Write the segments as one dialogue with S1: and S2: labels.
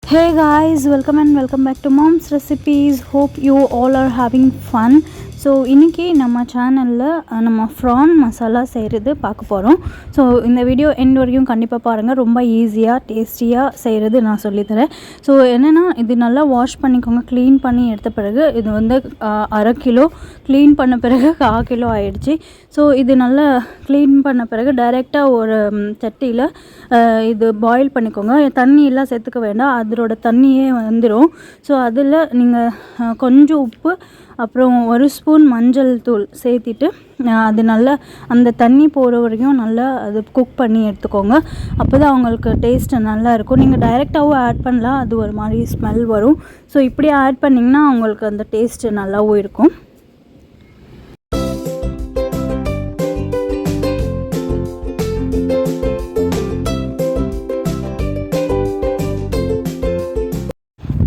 S1: Hey guys, welcome back to Mom's Recipes. Hope you all are having fun. So இன்றைக்கி நம்ம சேனலில் நம்ம PRAN masala செய்கிறது பார்க்க போகிறோம். ஸோ இந்த வீடியோ எண்ட் வரைக்கும் கண்டிப்பாக பாருங்கள். ரொம்ப ஈஸியாக டேஸ்டியாக செய்கிறது நான் சொல்லித்தரேன். ஸோ என்னென்னா இது நல்லா வாஷ் பண்ணிக்கோங்க. க்ளீன் பண்ணி எடுத்த பிறகு இது வந்து அரை கிலோ க்ளீன் பண்ண பிறகு 1/4 கிலோ ஆகிடுச்சி. ஸோ இது நல்லா க்ளீன் பண்ண பிறகு டைரெக்டாக ஒரு சட்டியில் இது பாயில் பண்ணிக்கோங்க. தண்ணியெல்லாம் சேர்த்துக்க வேண்டாம், அதோட தண்ணியே வந்துடும். ஸோ அதில் நீங்கள் கொஞ்சம் உப்பு அப்புறம் 1 ஸ்பூன் மஞ்சள் தூள் சேர்த்திட்டு அது நல்லா அந்த தண்ணி போகிற வரைக்கும் நல்லா அது குக் பண்ணி எடுத்துக்கோங்க. அப்போ தான் அவங்களுக்கு டேஸ்ட்டு நல்லாயிருக்கும். நீங்கள் டைரெக்டாகவும் ஆட் பண்ணலாம், அது ஒரு மாதிரி ஸ்மெல் வரும். ஸோ இப்படி ஆட் பண்ணிங்கன்னா அவங்களுக்கு அந்த டேஸ்ட்டு நல்லாவும் இருக்கும்.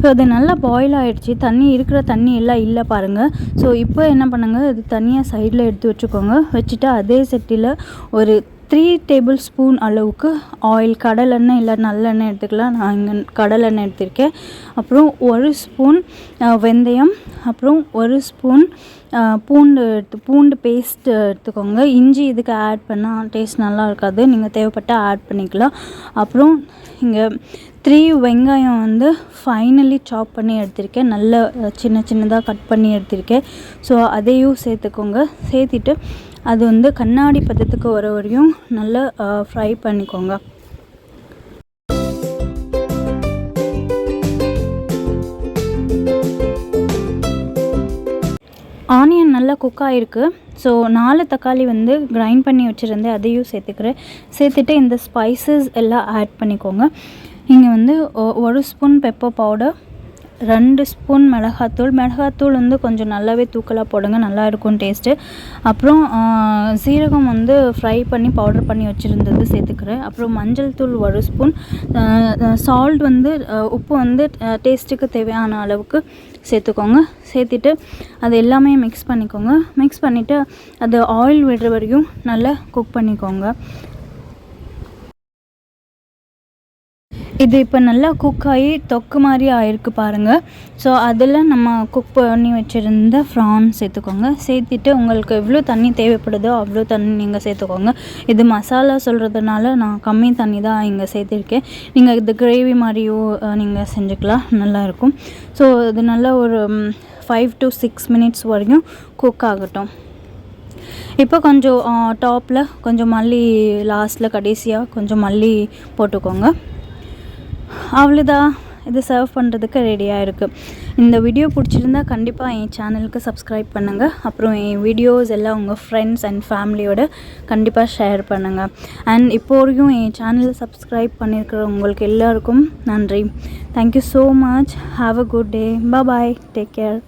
S1: ஸோ அது நல்லா பாயில் ஆகிடுச்சி. இருக்கிற தண்ணி எல்லாம் இல்லை பாருங்கள். ஸோ இப்போ என்ன பண்ணுங்கள், இது தனியாக சைடில் எடுத்து வச்சுக்கோங்க. வச்சுட்டு அதே சட்டியில் ஒரு 3 டேபிள் ஸ்பூன் அளவுக்கு ஆயில், கடலெண்ணெய் இல்லை நல்லெண்ணெய் எடுத்துக்கலாம். நான் இங்கே கடலெண்ணெய் எடுத்திருக்கேன். அப்புறம் 1 ஸ்பூன் வெந்தயம், அப்புறம் 1 ஸ்பூன் பூண்டு பேஸ்ட் எடுத்துக்கோங்க. இஞ்சி இதுக்கு ஆட் பண்ணால் டேஸ்ட் நல்லா இருக்காது, நீங்கள் தேவைப்பட்டால் ஆட் பண்ணிக்கலாம். அப்புறம் இங்கே 3 வெங்காயம் வந்து ஃபைனலி சாப் பண்ணி எடுத்திருக்கேன். நல்ல சின்னதாக கட் பண்ணி எடுத்திருக்கேன். ஸோ அதையும் சேர்த்துக்கோங்க. சேர்த்திட்டு அது வந்து கண்ணாடி பதத்துக்கு வர வரையும் நல்லா ஃப்ரை பண்ணிக்கோங்க. ஆனியன் நல்லா குக் ஆகிருக்கு. ஸோ 4 தக்காளி வந்து கிரைண்ட் பண்ணி வச்சுருந்தேன், அதையும் சேர்த்துக்கிறேன். சேர்த்துட்டு இந்த ஸ்பைசஸ் எல்லாம் ஆட் பண்ணிக்கோங்க. இங்கே வந்து 1 ஸ்பூன் பெப்பர் பவுடர், 2 ஸ்பூன் மிளகாத்தூள் வந்து கொஞ்சம் நல்லாவே தூக்கலாக போடுங்க, நல்லா இருக்கும் டேஸ்ட்டு. அப்புறம் சீரகம் வந்து ஃப்ரை பண்ணி பவுடர் பண்ணி வச்சுருந்தது சேர்த்துக்கிறேன். அப்புறம் மஞ்சள் தூள் 1 ஸ்பூன், சால்ட் வந்து உப்பு வந்து டேஸ்ட்டுக்கு தேவையான அளவுக்கு சேர்த்துக்கோங்க. சேர்த்துட்டு அது எல்லாமே மிக்ஸ் பண்ணிக்கோங்க. மிக்ஸ் பண்ணிவிட்டு அது ஆயில் விடுற வரைக்கும் நல்லா குக் பண்ணிக்கோங்க. இது இப்போ நல்லா குக் ஆகி தொக்கு மாதிரி ஆகிருக்கு பாருங்கள். ஸோ அதில் நம்ம குக் பண்ணி வச்சுருந்த ப்ரான் சேர்த்துக்கோங்க. சேர்த்துட்டு உங்களுக்கு எவ்வளோ தண்ணி தேவைப்படுதோ அவ்வளோ தண்ணி நீங்கள் சேர்த்துக்கோங்க. இது மசாலா சொல்கிறதுனால நான் கம்மி தண்ணி தான் இங்கே சேர்த்துருக்கேன். நீங்கள் இது கிரேவி மாதிரியும் நீங்கள் செஞ்சுக்கலாம், நல்லாயிருக்கும். ஸோ இது நல்லா ஒரு 5 to 6 மினிட்ஸ் வரைக்கும் குக் ஆகட்டும். இப்போ கொஞ்சம் டாப்பில் கொஞ்சம் மல்லி, லாஸ்ட்டில் கடைசியாக கொஞ்சம் மல்லி போட்டுக்கோங்க. அவ்வளோதான், இது சர்வ் பண்ணுறதுக்கு ரெடியாக இருக்குது. இந்த வீடியோ பிடிச்சிருந்தா கண்டிப்பாக என் சேனலுக்கு சப்ஸ்கிரைப் பண்ணுங்கள். அப்புறம் என் வீடியோஸ் எல்லாம் உங்கள் ஃப்ரெண்ட்ஸ் அண்ட் ஃபேமிலியோட கண்டிப்பாக ஷேர் பண்ணுங்கள். அண்ட் இப்போ வரைக்கும் என் சேனலை சப்ஸ்கிரைப் பண்ணியிருக்கிற உங்களுக்கு எல்லாருக்கும் நன்றி. Thank you so much. Have a good day. Bye. Take care.